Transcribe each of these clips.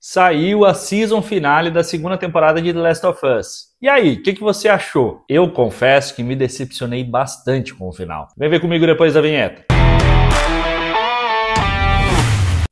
Saiu a season finale da segunda temporada de The Last of Us. E aí, o que você achou? Eu confesso que me decepcionei bastante com o final. Vem ver comigo depois da vinheta.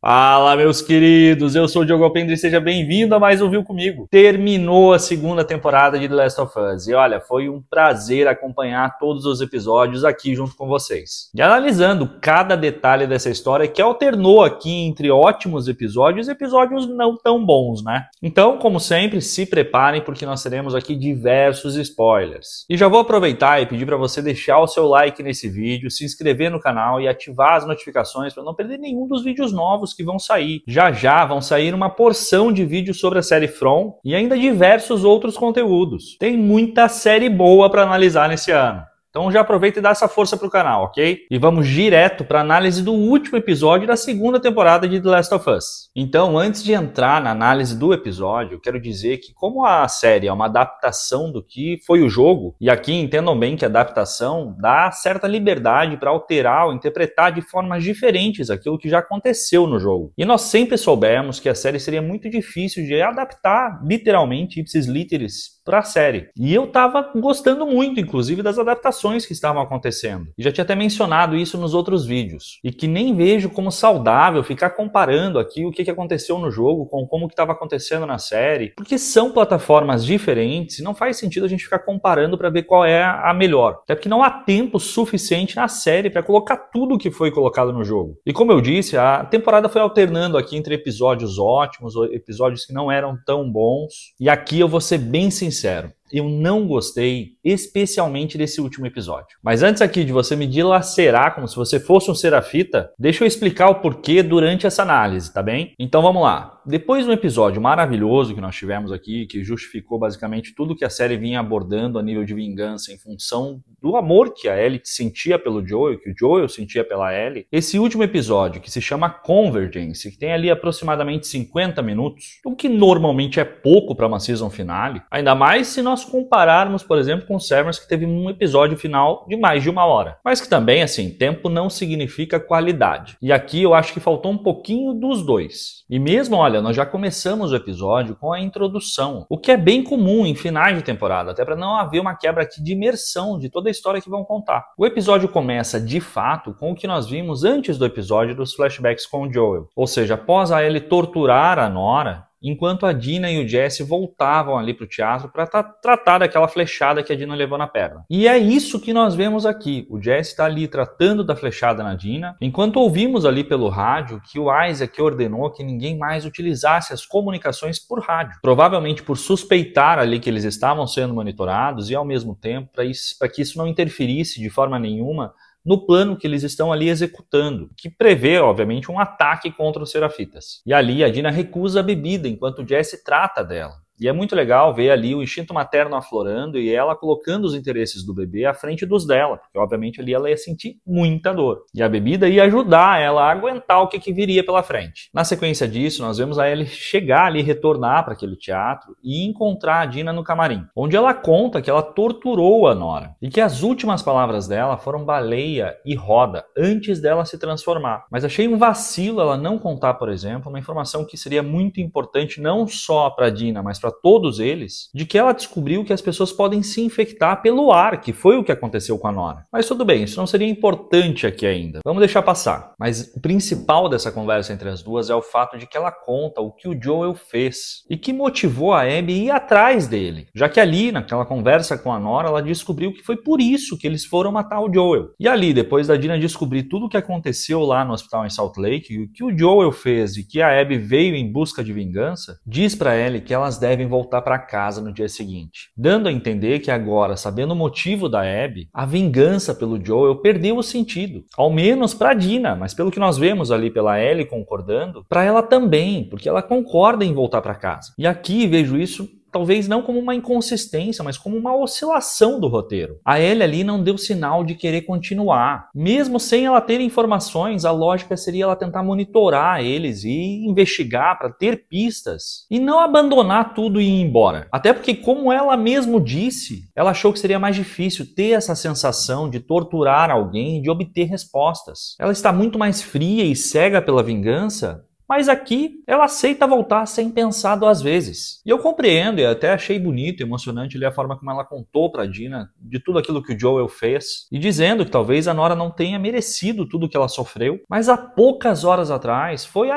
Fala, meus queridos, eu sou o Diogo Alpendre e seja bem-vindo a mais um Viu Comigo. Terminou a segunda temporada de The Last of Us e olha, foi um prazer acompanhar todos os episódios aqui junto com vocês. E analisando cada detalhe dessa história que alternou aqui entre ótimos episódios e episódios não tão bons, né? Então, como sempre, se preparem porque nós teremos aqui diversos spoilers. E já vou aproveitar e pedir para você deixar o seu like nesse vídeo, se inscrever no canal e ativar as notificações para não perder nenhum dos vídeos novos que vão sair. Já vão sair uma porção de vídeos sobre a série From e ainda diversos outros conteúdos. Tem muita série boa para analisar nesse ano. Então já aproveita e dá essa força pro canal, ok? E vamos direto para a análise do último episódio da segunda temporada de The Last of Us. Então, antes de entrar na análise do episódio, eu quero dizer que como a série é uma adaptação do que foi o jogo, e aqui entendam bem que a adaptação dá certa liberdade para alterar ou interpretar de formas diferentes aquilo que já aconteceu no jogo. E nós sempre soubemos que a série seria muito difícil de adaptar, literalmente, ipsis literis, para a série. E eu tava gostando muito, inclusive, das adaptações que estavam acontecendo. E já tinha até mencionado isso nos outros vídeos. E que nem vejo como saudável ficar comparando aqui o que aconteceu no jogo com como que estava acontecendo na série. Porque são plataformas diferentes e não faz sentido a gente ficar comparando para ver qual é a melhor. Até porque não há tempo suficiente na série para colocar tudo o que foi colocado no jogo. E como eu disse, a temporada foi alternando aqui entre episódios ótimos, episódios que não eram tão bons. E aqui eu vou ser bem sincero. Eu não gostei, especialmente desse último episódio. Mas antes aqui de você me dilacerar como se você fosse um serafita, deixa eu explicar o porquê durante essa análise, tá bem? Então vamos lá. Depois do episódio maravilhoso que nós tivemos aqui, que justificou basicamente tudo que a série vinha abordando a nível de vingança em função do amor que a Ellie sentia pelo Joel, que o Joel sentia pela Ellie, esse último episódio, que se chama Convergence, que tem ali aproximadamente 50 minutos, o que normalmente é pouco para uma season finale, ainda mais se nós compararmos, por exemplo, com Severance, que teve um episódio final de mais de 1 hora. Mas que também, assim, tempo não significa qualidade. E aqui eu acho que faltou um pouquinho dos dois. E mesmo, olha, nós já começamos o episódio com a introdução, o que é bem comum em finais de temporada, até para não haver uma quebra aqui de imersão de toda a história que vão contar. O episódio começa, de fato, com o que nós vimos antes do episódio dos flashbacks com o Joel. Ou seja, após a Ellie torturar a Nora, enquanto a Dina e o Jesse voltavam ali para o teatro para tratar daquela flechada que a Dina levou na perna. E é isso que nós vemos aqui. O Jesse está ali tratando da flechada na Dina, enquanto ouvimos ali pelo rádio que o Isaac ordenou que ninguém mais utilizasse as comunicações por rádio. Provavelmente por suspeitar ali que eles estavam sendo monitorados e ao mesmo tempo para que isso não interferisse de forma nenhuma no plano que eles estão ali executando, que prevê, obviamente, um ataque contra os Serafitas. E ali a Dina recusa a bebida enquanto o Jesse trata dela. E é muito legal ver ali o instinto materno aflorando e ela colocando os interesses do bebê à frente dos dela, porque obviamente ali ela ia sentir muita dor. E a bebida ia ajudar ela a aguentar o que viria pela frente. Na sequência disso, nós vemos a Ellie chegar ali, retornar para aquele teatro e encontrar a Dina no camarim, onde ela conta que ela torturou a Nora e que as últimas palavras dela foram baleia e roda antes dela se transformar. Mas achei um vacilo ela não contar, por exemplo, uma informação que seria muito importante não só para Dina, mas para todos eles, de que ela descobriu que as pessoas podem se infectar pelo ar, que foi o que aconteceu com a Nora. Mas tudo bem, isso não seria importante aqui ainda. Vamos deixar passar. Mas o principal dessa conversa entre as duas é o fato de que ela conta o que o Joel fez e que motivou a Abby a ir atrás dele, já que ali, naquela conversa com a Nora, ela descobriu que foi por isso que eles foram matar o Joel. E ali, depois da Dina descobrir tudo o que aconteceu lá no hospital em Salt Lake, o que o Joel fez e que a Abby veio em busca de vingança, diz pra Ellie que elas devem voltar para casa no dia seguinte, dando a entender que agora, sabendo o motivo da Abby, a vingança pelo Joel perdeu o sentido, ao menos para Dina, mas pelo que nós vemos ali pela Ellie concordando, para ela também, porque ela concorda em voltar para casa. E aqui vejo isso talvez não como uma inconsistência, mas como uma oscilação do roteiro. A Ellie ali não deu sinal de querer continuar. Mesmo sem ela ter informações, a lógica seria ela tentar monitorar eles e investigar para ter pistas e não abandonar tudo e ir embora. Até porque, como ela mesmo disse, ela achou que seria mais difícil ter essa sensação de torturar alguém e de obter respostas. Ela está muito mais fria e cega pela vingança, Mas aqui ela aceita voltar sem pensar duas vezes. E eu compreendo e até achei bonito e emocionante ali a forma como ela contou pra Dina de tudo aquilo que o Joel fez e dizendo que talvez a Nora não tenha merecido tudo que ela sofreu, mas há poucas horas atrás foi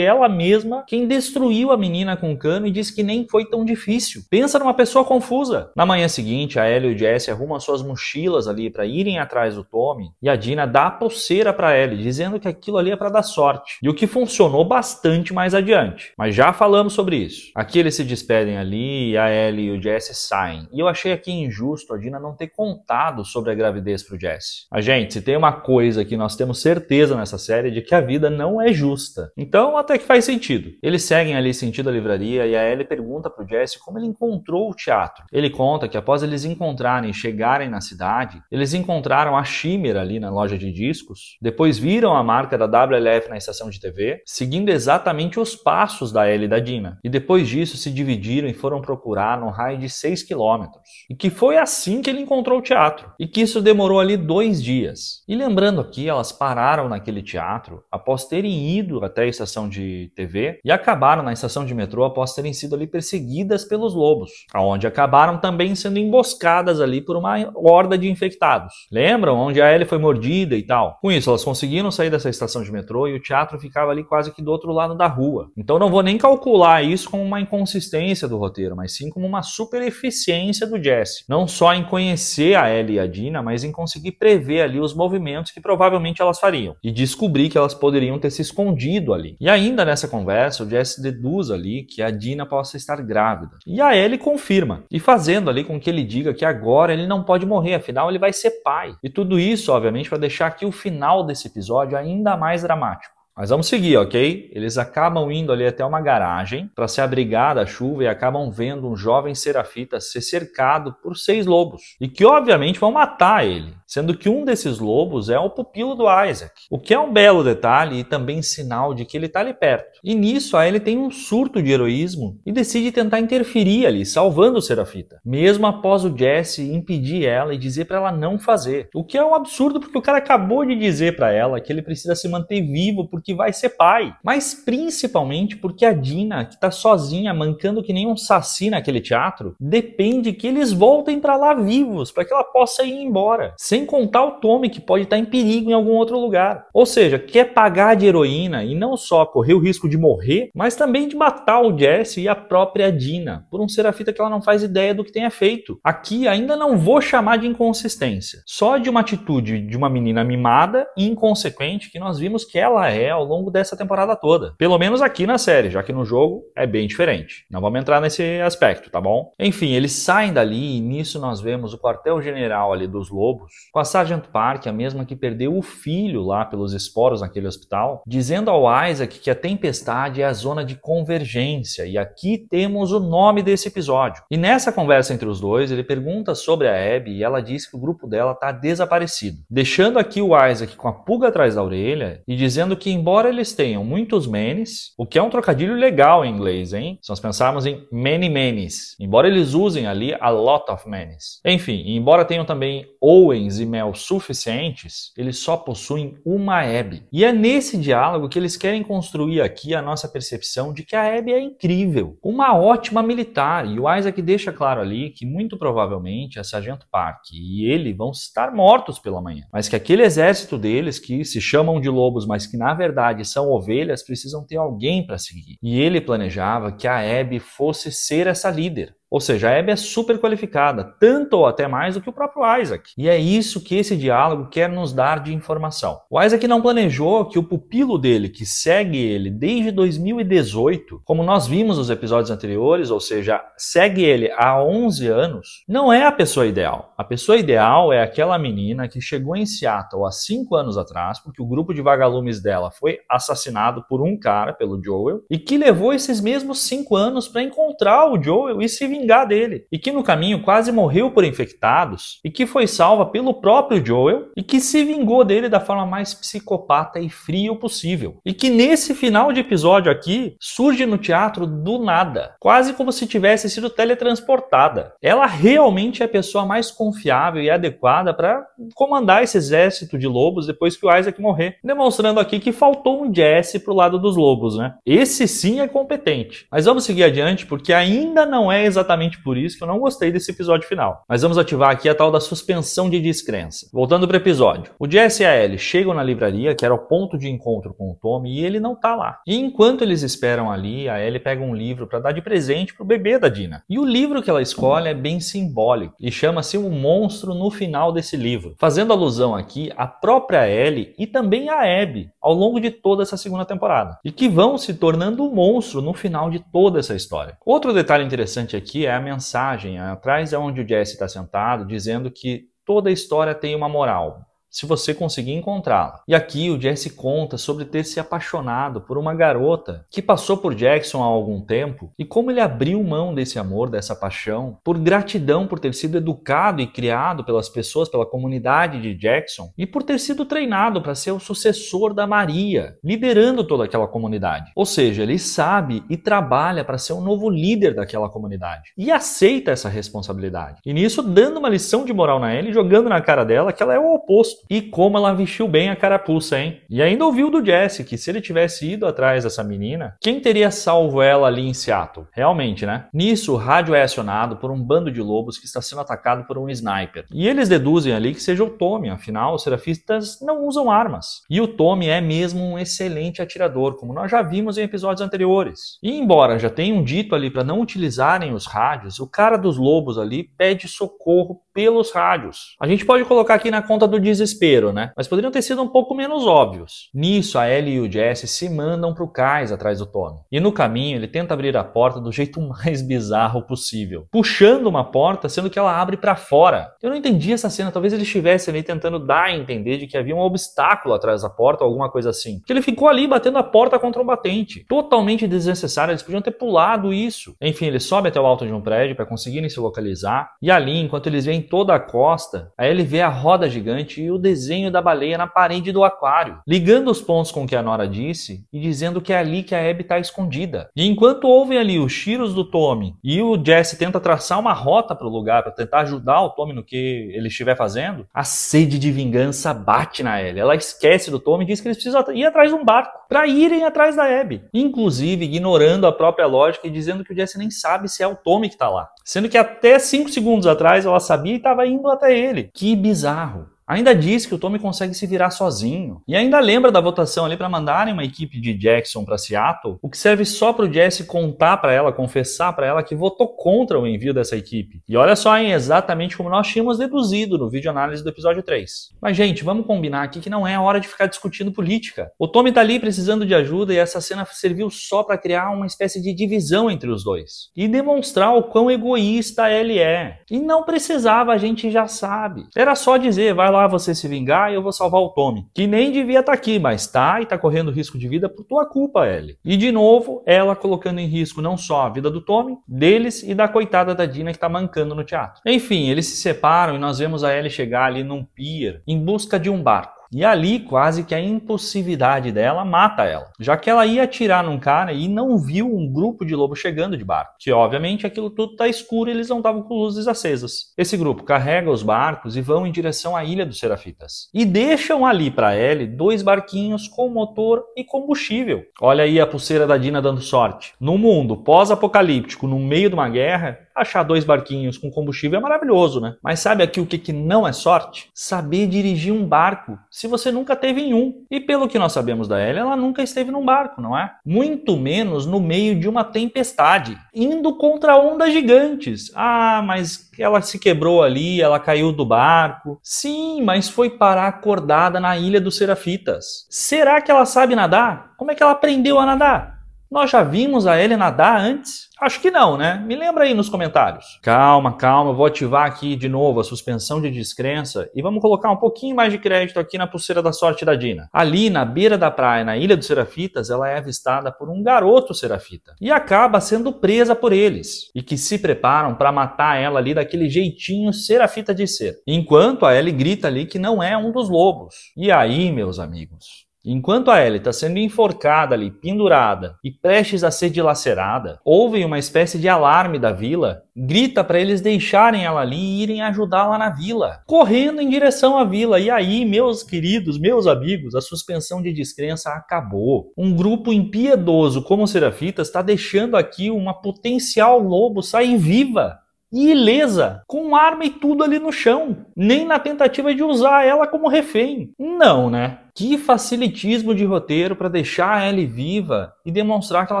ela mesma quem destruiu a menina com o cano e disse que nem foi tão difícil. Pensa numa pessoa confusa. Na manhã seguinte, a Ellie e o Jesse arrumam suas mochilas ali para irem atrás do Tommy e a Dina dá a pulseira para Ellie, dizendo que aquilo ali é para dar sorte. E o que funcionou bastante mais adiante. Mas já falamos sobre isso. Aqui eles se despedem ali e a Ellie e o Jesse saem. E eu achei aqui injusto a Dina não ter contado sobre a gravidez pro Jesse. Gente, se tem uma coisa que nós temos certeza nessa série é de que a vida não é justa. Então até que faz sentido. Eles seguem ali sentido a livraria e a Ellie pergunta pro Jesse como ele encontrou o teatro. Ele conta que após eles encontrarem e chegarem na cidade, eles encontraram a Shimmer ali na loja de discos, depois viram a marca da WLF na estação de TV, seguindo exatamente os passos da Ellie e da Dina. E depois disso se dividiram e foram procurar no raio de 6 quilômetros. E que foi assim que ele encontrou o teatro. E que isso demorou ali 2 dias. E lembrando aqui, elas pararam naquele teatro após terem ido até a estação de TV e acabaram na estação de metrô após terem sido ali perseguidas pelos lobos, aonde acabaram também sendo emboscadas ali por uma horda de infectados. Lembram? Onde a Ellie foi mordida e tal. Com isso, elas conseguiram sair dessa estação de metrô e o teatro ficava ali quase que do outro lado da rua. Então não vou nem calcular isso como uma inconsistência do roteiro, mas sim como uma super eficiência do Jesse. Não só em conhecer a Ellie e a Dina, mas em conseguir prever ali os movimentos que provavelmente elas fariam. E descobrir que elas poderiam ter se escondido ali. E ainda nessa conversa, o Jesse deduz ali que a Dina possa estar grávida. E a Ellie confirma. E fazendo ali com que ele diga que agora ele não pode morrer, afinal ele vai ser pai. E tudo isso, obviamente, para deixar aqui o final desse episódio ainda mais dramático. Mas vamos seguir, ok? Eles acabam indo ali até uma garagem para se abrigar da chuva e acabam vendo um jovem serafita ser cercado por 6 lobos. E que obviamente vão matar ele, sendo que um desses lobos é o pupilo do Isaac. O que é um belo detalhe e também sinal de que ele está ali perto. E nisso a Ellie tem um surto de heroísmo e decide tentar interferir ali, salvando o serafita. Mesmo após o Jesse impedir ela e dizer para ela não fazer. O que é um absurdo porque o cara acabou de dizer para ela que ele precisa se manter vivo porque vai ser pai, mas principalmente porque a Dina, que tá sozinha, mancando que nem um saci naquele teatro, depende que eles voltem para lá vivos, para que ela possa ir embora, sem contar o Tommy, que pode estar em perigo em algum outro lugar. Ou seja, quer pagar de heroína e não só correr o risco de morrer, mas também de matar o Jesse e a própria Dina, por um serafita que ela não faz ideia do que tenha feito. Aqui ainda não vou chamar de inconsistência, só de uma atitude de uma menina mimada e inconsequente que nós vimos que ela é ao longo dessa temporada toda. Pelo menos aqui na série, já que no jogo é bem diferente. Não vamos entrar nesse aspecto, tá bom? Enfim, eles saem dali e nisso nós vemos o quartel-general ali dos lobos, com a Sargent Park, a mesma que perdeu o filho lá pelos esporos naquele hospital, dizendo ao Isaac que a tempestade é a zona de convergência, e aqui temos o nome desse episódio. E nessa conversa entre os dois, ele pergunta sobre a Abby e ela diz que o grupo dela está desaparecido, deixando aqui o Isaac com a pulga atrás da orelha e dizendo que embora eles tenham muitos manes, o que é um trocadilho legal em inglês, hein? Se nós pensarmos em many manes, embora eles usem ali a lot of manes. Enfim, embora tenham também Owens e Mel suficientes, eles só possuem uma Abby. E é nesse diálogo que eles querem construir aqui a nossa percepção de que a Abby é incrível, uma ótima militar, e o Isaac deixa claro ali que muito provavelmente a Sargento Park e ele vão estar mortos pela manhã, mas que aquele exército deles, que se chamam de lobos, mas que na verdade são ovelhas, precisam ter alguém para seguir. E ele planejava que a Abby fosse ser essa líder. Ou seja, a Abby é super qualificada, tanto ou até mais do que o próprio Isaac. E é isso que esse diálogo quer nos dar de informação. O Isaac não planejou que o pupilo dele, que segue ele desde 2018, como nós vimos nos episódios anteriores, ou seja, segue ele há 11 anos, não é a pessoa ideal. A pessoa ideal é aquela menina que chegou em Seattle há 5 anos atrás, porque o grupo de vagalumes dela foi assassinado por um cara, pelo Joel, e que levou esses mesmos 5 anos para encontrar o Joel e se vingar vingar dele, e que no caminho quase morreu por infectados, e que foi salva pelo próprio Joel, e que se vingou dele da forma mais psicopata e fria possível. E que nesse final de episódio aqui, surge no teatro do nada, quase como se tivesse sido teletransportada. Ela realmente é a pessoa mais confiável e adequada para comandar esse exército de lobos depois que o Isaac morrer, demonstrando aqui que faltou um Jesse pro lado dos lobos, né? Esse sim é competente. Mas vamos seguir adiante, porque ainda não é exatamente por isso que eu não gostei desse episódio final. Mas vamos ativar aqui a tal da suspensão de descrença. Voltando pro episódio. O Jesse e a Ellie chegam na livraria, que era o ponto de encontro com o Tommy, e ele não tá lá. E enquanto eles esperam ali, a Ellie pega um livro para dar de presente pro bebê da Dina. E o livro que ela escolhe é bem simbólico e chama-se O Monstro no final desse livro, fazendo alusão aqui à própria Ellie e também a Abby ao longo de toda essa segunda temporada, e que vão se tornando um monstro no final de toda essa história. Outro detalhe interessante aqui é a mensagem atrás de onde o Jesse está sentado, dizendo que toda história tem uma moral, se você conseguir encontrá-la. E aqui o Jesse conta sobre ter se apaixonado por uma garota que passou por Jackson há algum tempo e como ele abriu mão desse amor, dessa paixão, por gratidão por ter sido educado e criado pelas pessoas, pela comunidade de Jackson e por ter sido treinado para ser o sucessor da Maria, liderando toda aquela comunidade. Ou seja, ele sabe e trabalha para ser um novo líder daquela comunidade e aceita essa responsabilidade. E nisso dando uma lição de moral na Ellie, jogando na cara dela que ela é o oposto. E como ela vestiu bem a carapuça, hein? E ainda ouviu do Jesse que se ele tivesse ido atrás dessa menina, quem teria salvo ela ali em Seattle? Realmente, né? Nisso, o rádio é acionado por um bando de lobos que está sendo atacado por um sniper. E eles deduzem ali que seja o Tommy, afinal, os serafistas não usam armas. E o Tommy é mesmo um excelente atirador, como nós já vimos em episódios anteriores. E embora já tenham dito ali para não utilizarem os rádios, o cara dos lobos ali pede socorro pelos rádios. A gente pode colocar aqui na conta do desespero, né? Mas poderiam ter sido um pouco menos óbvios. Nisso, a Ellie e o Jesse se mandam pro cais atrás do Tommy. E no caminho, ele tenta abrir a porta do jeito mais bizarro possível, puxando uma porta, sendo que ela abre para fora. Eu não entendi essa cena, talvez ele estivesse ali tentando dar a entender de que havia um obstáculo atrás da porta ou alguma coisa assim. Porque ele ficou ali batendo a porta contra um batente. Totalmente desnecessário, eles podiam ter pulado isso. Enfim, ele sobe até o alto de um prédio para conseguirem se localizar. E ali, enquanto eles veem toda a costa, aí ele vê a roda gigante e o desenho da baleia na parede do aquário, ligando os pontos com o que a Nora disse e dizendo que é ali que a Abby está escondida. E enquanto ouvem ali os tiros do Tommy e o Jesse tenta traçar uma rota para o lugar para tentar ajudar o Tommy no que ele estiver fazendo, a sede de vingança bate na Ellie. Ela esquece do Tommy e diz que eles precisam ir atrás de um barco para irem atrás da Abby, inclusive ignorando a própria lógica e dizendo que o Jesse nem sabe se é o Tommy que está lá, sendo que até 5 segundos atrás ela sabia e estava indo até ele. Que bizarro. Ainda diz que o Tommy consegue se virar sozinho. E ainda lembra da votação ali para mandarem uma equipe de Jackson para Seattle, o que serve só para o Jesse contar para ela, confessar para ela que votou contra o envio dessa equipe. E olha só, hein, exatamente como nós tínhamos deduzido no vídeo análise do episódio 3. Mas, gente, vamos combinar aqui que não é hora de ficar discutindo política. O Tommy tá ali precisando de ajuda e essa cena serviu só para criar uma espécie de divisão entre os dois. E demonstrar o quão egoísta ele é. E não precisava, a gente já sabe. Era só dizer, vai lá você se vingar e eu vou salvar o Tommy. Que nem devia estar aqui, mas tá e tá correndo risco de vida por tua culpa, Ellie. E de novo, ela colocando em risco não só a vida do Tommy, deles e da coitada da Dina que tá mancando no teatro. Enfim, eles se separam e nós vemos a Ellie chegar ali num pier em busca de um barco. E ali, quase que a impulsividade dela mata ela, já que ela ia atirar num cara e não viu um grupo de lobos chegando de barco, que obviamente aquilo tudo tá escuro e eles não estavam com luzes acesas. Esse grupo carrega os barcos e vão em direção à Ilha dos Serafitas. E deixam ali para Ellie 2 barquinhos com motor e combustível. Olha aí a pulseira da Dina dando sorte. No mundo pós-apocalíptico, no meio de uma guerra, achar 2 barquinhos com combustível é maravilhoso, né? Mas sabe aqui o que não é sorte? Saber dirigir um barco, se você nunca teve em um. E pelo que nós sabemos da Ellie, ela nunca esteve num barco, não é? Muito menos no meio de uma tempestade, indo contra ondas gigantes. Ah, mas ela se quebrou ali, ela caiu do barco. Sim, mas foi parar acordada na Ilha dos Serafitas. Será que ela sabe nadar? Como é que ela aprendeu a nadar? Nós já vimos a Ellie nadar antes? Acho que não, né? Me lembra aí nos comentários. Calma, calma, eu vou ativar aqui de novo a suspensão de descrença e vamos colocar um pouquinho mais de crédito aqui na pulseira da sorte da Dina. Ali, na beira da praia, na Ilha dos Serafitas, ela é avistada por um garoto serafita e acaba sendo presa por eles, e que se preparam para matar ela ali daquele jeitinho serafita de ser. Enquanto a Ellie grita ali que não é um dos lobos. E aí, meus amigos? Enquanto a Ellie está sendo enforcada ali, pendurada e prestes a ser dilacerada, houve uma espécie de alarme da vila, grita para eles deixarem ela ali e irem ajudá-la na vila, correndo em direção à vila. E aí, meus queridos, meus amigos, a suspensão de descrença acabou. Um grupo impiedoso como os Serafitas está deixando aqui uma potencial lobo sair viva e ilesa, com arma e tudo ali no chão, nem na tentativa de usar ela como refém. Não, né? Que facilitismo de roteiro para deixar a Ellie viva e demonstrar que ela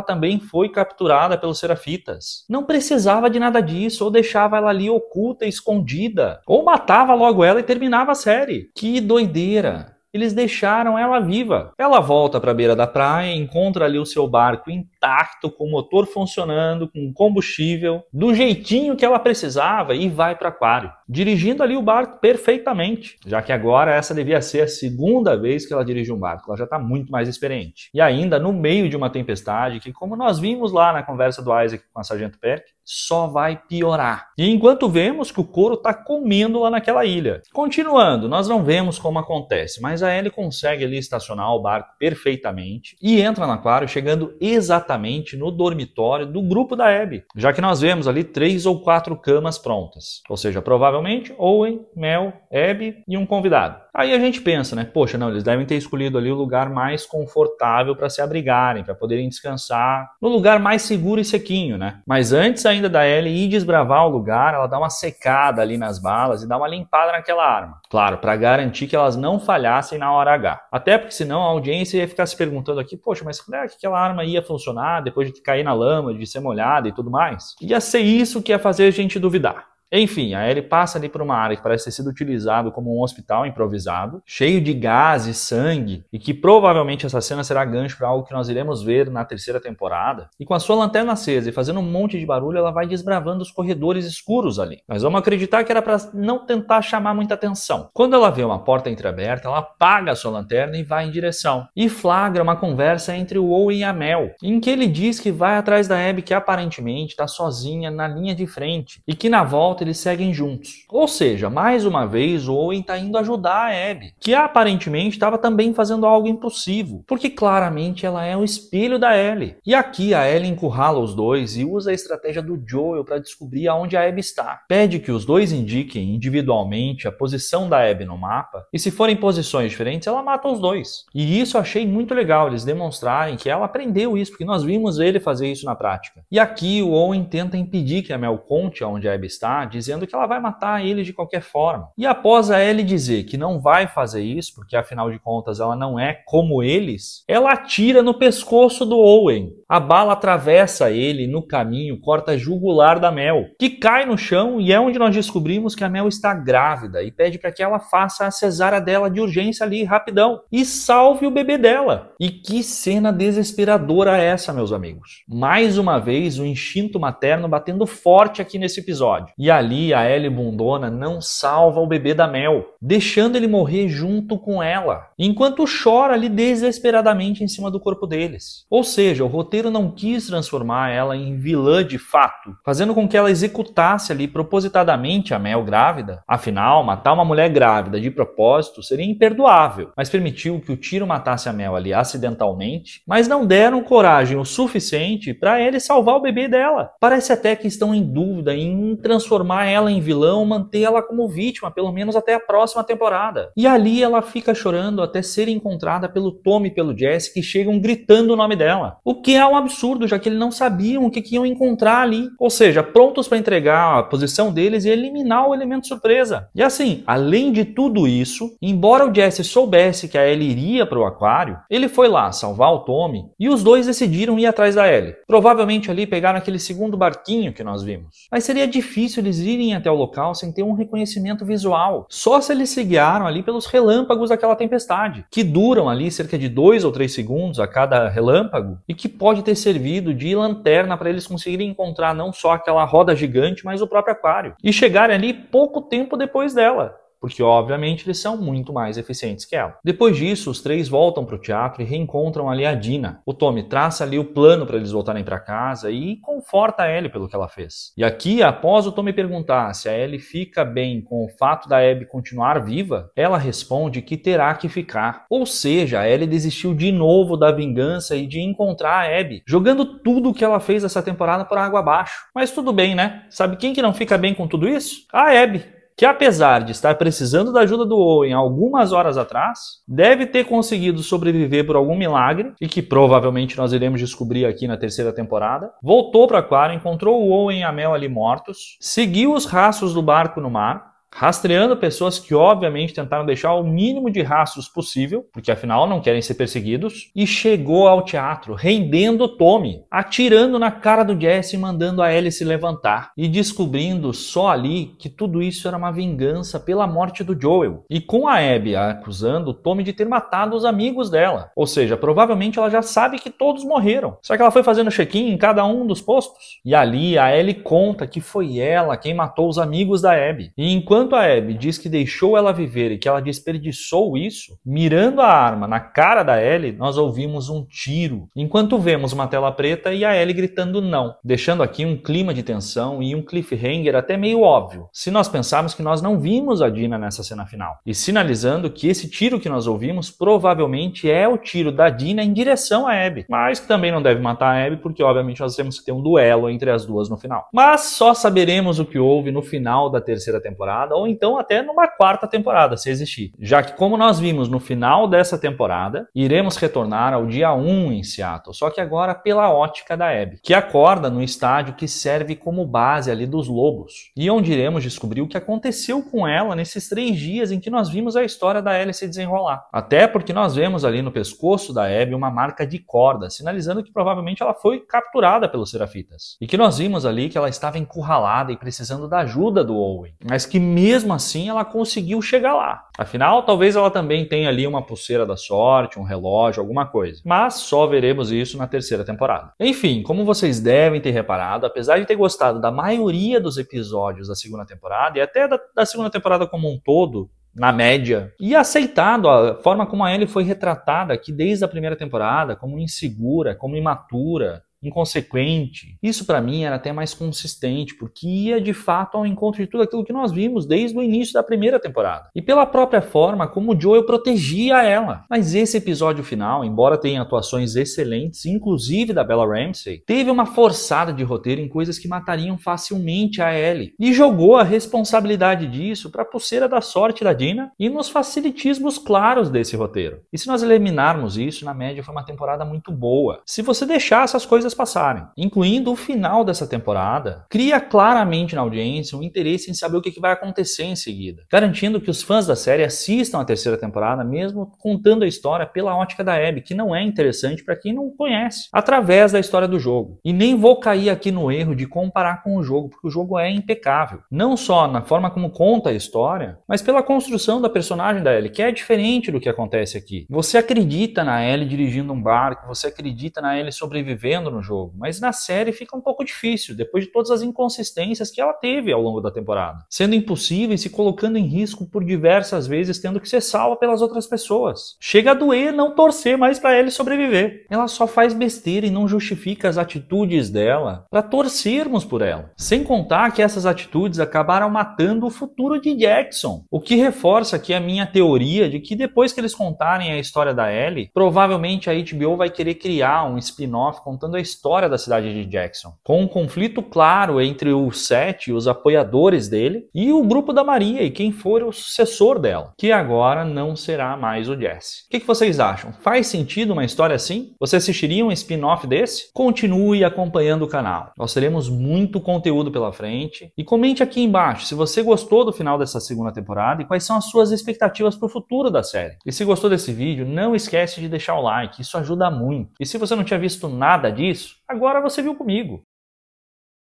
também foi capturada pelos Serafitas. Não precisava de nada disso, ou deixava ela ali oculta e escondida, ou matava logo ela e terminava a série. Que doideira! Eles deixaram ela viva. Ela volta para a beira da praia, encontra ali o seu barco intacto, com o motor funcionando, com combustível, do jeitinho que ela precisava, e vai para o aquário, dirigindo ali o barco perfeitamente, já que agora essa devia ser a segunda vez que ela dirige um barco. Ela já está muito mais experiente. E ainda no meio de uma tempestade que, como nós vimos lá na conversa do Isaac com a Sargento Perk, só vai piorar. E enquanto vemos que o couro está comendo lá naquela ilha. Continuando, nós não vemos como acontece, mas a Ellie consegue ali estacionar o barco perfeitamente e entra no aquário, chegando exatamente no dormitório do grupo da Abby, já que nós vemos ali 3 ou 4 camas prontas. Ou seja, provavelmente Owen, Mel, Abby e um convidado. Aí a gente pensa, né? Poxa, não, eles devem ter escolhido ali o lugar mais confortável para se abrigarem, para poderem descansar, no lugar mais seguro e sequinho, né? Mas antes ainda da Ellie ir desbravar o lugar, ela dá uma secada ali nas balas e dá uma limpada naquela arma. Claro, para garantir que elas não falhassem na hora H. Até porque senão a audiência ia ficar se perguntando aqui, poxa, mas como é que aquela arma ia funcionar depois de cair na lama, de ser molhada e tudo mais? Ia ser isso que ia fazer a gente duvidar. Enfim, a Ellie passa ali por uma área que parece ter sido utilizado como um hospital improvisado, cheio de gás e sangue, e que provavelmente essa cena será gancho para algo que nós iremos ver na terceira temporada. E com a sua lanterna acesa e fazendo um monte de barulho, ela vai desbravando os corredores escuros ali. Mas vamos acreditar que era para não tentar chamar muita atenção. Quando ela vê uma porta entreaberta, ela apaga a sua lanterna e vai em direção. E flagra uma conversa entre o Owen e a Mel, em que ele diz que vai atrás da Abby, que aparentemente está sozinha na linha de frente, e que na volta eles seguem juntos. Ou seja, mais uma vez o Owen está indo ajudar a Abby, que aparentemente estava também fazendo algo impossível, porque claramente ela é o espelho da Ellie. E aqui a Ellie encurrala os dois e usa a estratégia do Joel para descobrir aonde a Abby está. Pede que os dois indiquem individualmente a posição da Abby no mapa, e se forem posições diferentes, ela mata os dois. E isso eu achei muito legal, eles demonstrarem que ela aprendeu isso, porque nós vimos ele fazer isso na prática. E aqui o Owen tenta impedir que a Mel conte aonde a Abby está, dizendo que ela vai matar ele de qualquer forma. E após a Ellie dizer que não vai fazer isso, porque afinal de contas ela não é como eles, ela atira no pescoço do Owen. A bala atravessa ele no caminho, corta a jugular da Mel, que cai no chão, e é onde nós descobrimos que a Mel está grávida e pede para que ela faça a cesárea dela de urgência ali, rapidão, e salve o bebê dela. E que cena desesperadora é essa, meus amigos? Mais uma vez o instinto materno batendo forte aqui nesse episódio. E ali a Ellie bundona não salva o bebê da Mel, deixando ele morrer junto com ela, enquanto chora ali desesperadamente em cima do corpo deles. Ou seja, o roteiro não quis transformar ela em vilã de fato, fazendo com que ela executasse ali propositadamente a Mel grávida. Afinal, matar uma mulher grávida de propósito seria imperdoável, mas permitiu que o tiro matasse a Mel ali acidentalmente, mas não deram coragem o suficiente para ele salvar o bebê dela. Parece até que estão em dúvida em transformar ela em vilão, manter ela como vítima, pelo menos até a próxima temporada. E ali ela fica chorando até ser encontrada pelo Tom e pelo Jesse, que chegam gritando o nome dela. O que é um absurdo, já que eles não sabiam o que iam encontrar ali. Ou seja, prontos para entregar a posição deles e eliminar o elemento surpresa. E assim, além de tudo isso, embora o Jesse soubesse que a Ellie iria para o aquário, ele foi lá salvar o Tommy e os dois decidiram ir atrás da Ellie. Provavelmente ali pegaram aquele segundo barquinho que nós vimos. Mas seria difícil eles irem até o local sem ter um reconhecimento visual. Só se eles se guiaram ali pelos relâmpagos daquela tempestade, que duram ali cerca de 2 ou 3 segundos a cada relâmpago e que pode pode ter servido de lanterna para eles conseguirem encontrar não só aquela roda gigante, mas o próprio aquário. E chegarem ali pouco tempo depois dela, porque obviamente eles são muito mais eficientes que ela. Depois disso, os três voltam para o teatro e reencontram ali a Dina. O Tommy traça ali o plano para eles voltarem para casa e conforta a Ellie pelo que ela fez. E aqui, após o Tommy perguntar se a Ellie fica bem com o fato da Abby continuar viva, ela responde que terá que ficar. Ou seja, a Ellie desistiu de novo da vingança e de encontrar a Abby, jogando tudo o que ela fez essa temporada por água abaixo. Mas tudo bem, né? Sabe quem que não fica bem com tudo isso? A Abby, que apesar de estar precisando da ajuda do Owen algumas horas atrás, deve ter conseguido sobreviver por algum milagre, e que provavelmente nós iremos descobrir aqui na terceira temporada, voltou para o aquário, encontrou o Owen e a Mel ali mortos, seguiu os rastros do barco no mar, rastreando pessoas que obviamente tentaram deixar o mínimo de rastros possível, porque afinal não querem ser perseguidos, e chegou ao teatro, rendendo o Tommy, atirando na cara do Jesse e mandando a Ellie se levantar, e descobrindo só ali que tudo isso era uma vingança pela morte do Joel, e com a Abby acusando o Tommy de ter matado os amigos dela, ou seja, provavelmente ela já sabe que todos morreram, só que ela foi fazendo check-in em cada um dos postos, e ali a Ellie conta que foi ela quem matou os amigos da Abby, e enquanto a Abby diz que deixou ela viver e que ela desperdiçou isso, mirando a arma na cara da Ellie, nós ouvimos um tiro, enquanto vemos uma tela preta e a Ellie gritando não, deixando aqui um clima de tensão e um cliffhanger até meio óbvio, se nós pensarmos que nós não vimos a Dina nessa cena final, e sinalizando que esse tiro que nós ouvimos provavelmente é o tiro da Dina em direção a Abby, mas que também não deve matar a Abby porque obviamente nós temos que ter um duelo entre as duas no final. Mas só saberemos o que houve no final da terceira temporada, ou então até numa quarta temporada, se existir. Já que, como nós vimos no final dessa temporada, iremos retornar ao dia 1 em Seattle, só que agora pela ótica da Abby, que acorda no estádio que serve como base ali dos lobos, e onde iremos descobrir o que aconteceu com ela nesses 3 dias em que nós vimos a história da Ellie se desenrolar. Até porque nós vemos ali no pescoço da Abby uma marca de corda, sinalizando que provavelmente ela foi capturada pelos Serafitas, e que nós vimos ali que ela estava encurralada e precisando da ajuda do Owen, mas que mesmo assim ela conseguiu chegar lá. Afinal, talvez ela também tenha ali uma pulseira da sorte, um relógio, alguma coisa. Mas só veremos isso na terceira temporada. Enfim, como vocês devem ter reparado, apesar de ter gostado da maioria dos episódios da segunda temporada, e até da segunda temporada como um todo, na média, e aceitado a forma como a Ellie foi retratada aqui desde a primeira temporada, como insegura, como imatura, inconsequente. Isso para mim era até mais consistente, porque ia de fato ao encontro de tudo aquilo que nós vimos desde o início da primeira temporada. E pela própria forma como o Joel protegia ela. Mas esse episódio final, embora tenha atuações excelentes, inclusive da Bella Ramsey, teve uma forçada de roteiro em coisas que matariam facilmente a Ellie. E jogou a responsabilidade disso para a pulseira da sorte da Dina e nos facilitismos claros desse roteiro. E se nós eliminarmos isso, na média foi uma temporada muito boa. Se você deixar essas coisas passarem, incluindo o final dessa temporada, cria claramente na audiência um interesse em saber o que vai acontecer em seguida, garantindo que os fãs da série assistam a terceira temporada, mesmo contando a história pela ótica da Abby, que não é interessante para quem não conhece, através da história do jogo. E nem vou cair aqui no erro de comparar com o jogo, porque o jogo é impecável, não só na forma como conta a história, mas pela construção da personagem da Ellie, que é diferente do que acontece aqui. Você acredita na Ellie dirigindo um barco, você acredita na Ellie sobrevivendo no jogo, mas na série fica um pouco difícil, depois de todas as inconsistências que ela teve ao longo da temporada, sendo impossível e se colocando em risco por diversas vezes, tendo que ser salva pelas outras pessoas. Chega a doer não torcer mais pra Ellie sobreviver. Ela só faz besteira e não justifica as atitudes dela pra torcermos por ela. Sem contar que essas atitudes acabaram matando o futuro de Jackson, o que reforça aqui a minha teoria de que depois que eles contarem a história da Ellie, provavelmente a HBO vai querer criar um spin-off contando a história da cidade de Jackson, com um conflito claro entre o Seth e os apoiadores dele e o grupo da Maria e quem for o sucessor dela, que agora não será mais o Jesse. O que vocês acham? Faz sentido uma história assim? Você assistiria um spin-off desse? Continue acompanhando o canal. Nós teremos muito conteúdo pela frente e comente aqui embaixo se você gostou do final dessa segunda temporada e quais são as suas expectativas para o futuro da série. E se gostou desse vídeo, não esquece de deixar o like, isso ajuda muito. E se você não tinha visto nada disso, agora você viu comigo.